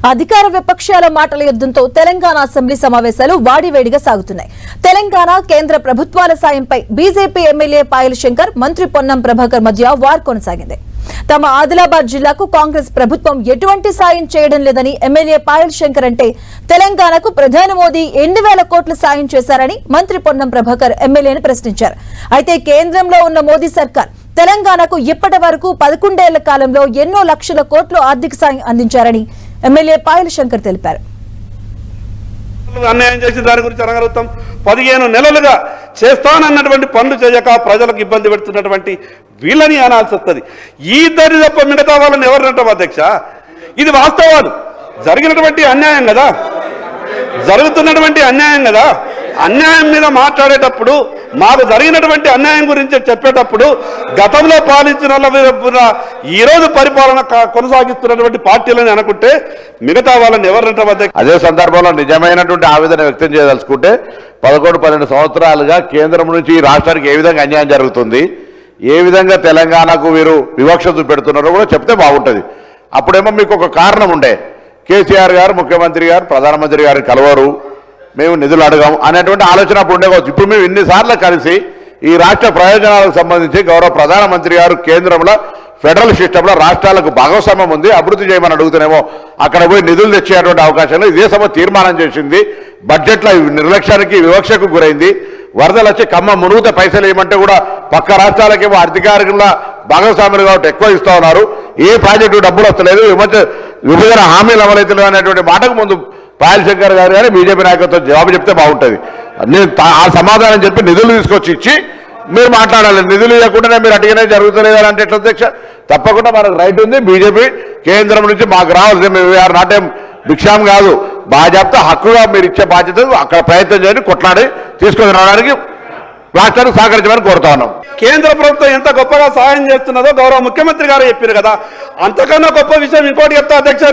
అధికార విపక్షాల మాటల యుద్ధంతో తెలంగాణ అసెంబ్లీ సమావేశాలు వాడివేడిగా సాగుతున్నాయి. తెలంగాణ కేంద్ర ప్రభుత్వాల సాయంపై బీజేపీ ఎమ్మెల్యే పాయల్ శంకర్, మంత్రి పొన్నం ప్రభాకర్ మధ్య వార్ కొనసాగింది. తమ ఆదిలాబాద్ జిల్లాకు కాంగ్రెస్ ప్రభుత్వం ఎటువంటి సాయం చేయడం లేదని ఎమ్మెల్యే పాయల్ శంకర్ అంటే, తెలంగాణకు ప్రధాని మోదీ 8,000 కోట్ల సాయం చేశారని మంత్రి పొన్నం ప్రభాకర్ ఎమ్మెల్యేని ప్రశ్నించారు. అయితే కేంద్రంలో ఉన్న మోదీ సర్కార్ తెలంగాణకు ఇప్పటి వరకు 11 ఏళ్ల కాలంలో ఎన్నో లక్షల కోట్లు ఆర్థిక సాయం అందించారని ఎమ్మెల్యే పాయల్ శంకర్ తెలిపారు. అన్యాయం చేసిన దాని గురించి అనగలుగుతాం. 15 నెలలుగా చేస్తానన్నటువంటి పనులు చేయక ప్రజలకు ఇబ్బంది పెడుతున్నటువంటి వీళ్ళని అనాల్సి వస్తుంది. ఈ ఇద్దరి తప్ప మిగతా వాళ్ళని ఎవరినంటాం అధ్యక్ష? ఇది వాస్తవాలు, జరిగినటువంటి అన్యాయం కదా, జరుగుతున్నటువంటి అన్యాయం కదా. అన్యాయం మీద మాట్లాడేటప్పుడు, మాకు జరిగినటువంటి అన్యాయం గురించి చెప్పేటప్పుడు గతంలో పాలించిన ఈరోజు పరిపాలన కొనసాగిస్తున్నటువంటి పార్టీలని అనుకుంటే మిగతా వాళ్ళని ఎవరంటాం అధ్యక్ష? అదే సందర్భంలో నిజమైనటువంటి ఆవేదన వ్యక్తం చేయదలుచుకుంటే 11-12 సంవత్సరాలుగా కేంద్రం నుంచి ఈ రాష్ట్రానికి ఏ విధంగా అన్యాయం జరుగుతుంది, ఏ విధంగా తెలంగాణకు వీరు వివక్ష చూపెడుతున్నారో కూడా చెప్తే బాగుంటుంది. అప్పుడేమో మీకు ఒక కారణం ఉండే, కేసీఆర్ గారు ముఖ్యమంత్రి గారు ప్రధానమంత్రి గారిని కలవరు, మేము నిధులు అడగాము అనేటువంటి ఆలోచన అప్పుడు ఉండేవచ్చు. ఇప్పుడు మేము ఇన్నిసార్లు కలిసి ఈ రాష్ట్ర ప్రయోజనాలకు సంబంధించి గౌరవ ప్రధానమంత్రి గారు కేంద్రంలో ఫెడరల్ సిస్టంలో రాష్ట్రాలకు భాగస్వామ్యం ఉంది, అభివృద్ధి చేయమని అడుగుతున్నామో అక్కడ పోయి నిధులు తెచ్చేటువంటి అవకాశాలు ఇదే సభ తీర్మానం చేసింది. బడ్జెట్లో నిర్లక్ష్యానికి వివక్షకు గురైంది. వరదలు వచ్చి కమ్మ మునుగుతే పైసలు ఏమంటే కూడా పక్క రాష్ట్రాలకేమో అధికారికంగా భాగస్వాములు కాబట్టి ఎక్కువ ఇస్తూ ఉన్నారు. ఏ ప్రాజెక్టు డబ్బులు వస్తలేదు, విభజన హామీలు అమలవుతలేదు అనేటువంటి మాటకు ముందు పాయల్ శంకర్ గారు కానీ బీజేపీ నాయకత్వం జవాబు చెప్తే బాగుంటుంది. నేను ఆ సమాధానం చెప్పి నిధులు తీసుకొచ్చి ఇచ్చి మీరు మాట్లాడాలి. నిధులు ఇవ్వకుండానే మీరు అడిగినే జరుగుతలేదు అంటే ఎట్లా అధ్యక్ష? తప్పకుండా మనకు రైట్ ఉంది. బీజేపీ కేంద్రం నుంచి మాకు రావాల్సింది, మేము వీఆర్ నాట్ ఏం భిక్షాం కాదు, బాధ్యత హక్కుగా మీరు ఇచ్చే బాధ్యత అక్కడ ప్రయత్నం చేయండి, కొట్లాడి తీసుకొని రావడానికి రాష్ట్రానికి సహకరించమని కోరుతా ఉన్నాం. కేంద్ర ప్రభుత్వం ఎంత గొప్పగా సహాయం చేస్తున్నదో గౌరవ ముఖ్యమంత్రి గారు చెప్పారు కదా. అంతకన్నా గొప్ప విషయం ఇంకోటి చెప్తా అధ్యక్ష.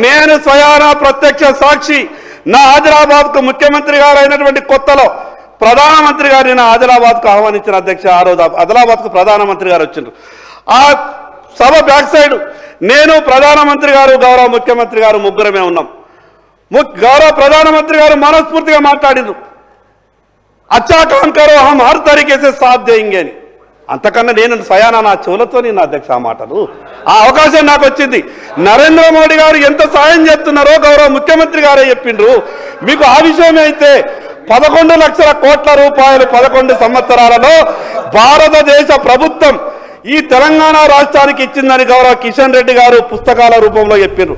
నేను స్వయాన ప్రత్యక్ష సాక్షి. నా ఆదిలాబాద్కు ముఖ్యమంత్రి గారు అయినటువంటి కొత్తలో ప్రధానమంత్రి గారిని నా ఆదిలాబాద్కు ఆహ్వానించిన అధ్యక్ష. ఆ రోజు ఆదిలాబాద్కు ప్రధానమంత్రి గారు వచ్చిండ్రు. ఆ సభ బ్యాక్ సైడ్ నేను, ప్రధానమంత్రి గారు, గౌరవ ముఖ్యమంత్రి గారు ముగ్గురమే ఉన్నాం. గౌరవ ప్రధానమంత్రి గారు మనస్ఫూర్తిగా మాట్లాడిండ్రు, అచ్చా కామ్ కరో హమ్ హర్ తరీకే సే సాథ్ దేంగే అని. అంతకన్నా నేను స్వయానా నా చెవులతో నేను అధ్యక్ష ఆ మాటలు, ఆ అవకాశం నాకు వచ్చింది. నరేంద్ర మోడీ గారు ఎంత సాయం చేస్తున్నారో గౌరవ ముఖ్యమంత్రి గారే చెప్పిండ్రు. మీకు ఆ విషయమే అయితే 11 లక్షల కోట్ల రూపాయలు 11 సంవత్సరాలలో భారతదేశ ప్రభుత్వం ఈ తెలంగాణ రాష్ట్రానికి ఇచ్చిందని గౌరవ కిషన్ రెడ్డి గారు పుస్తకాల రూపంలో చెప్పిండ్రు.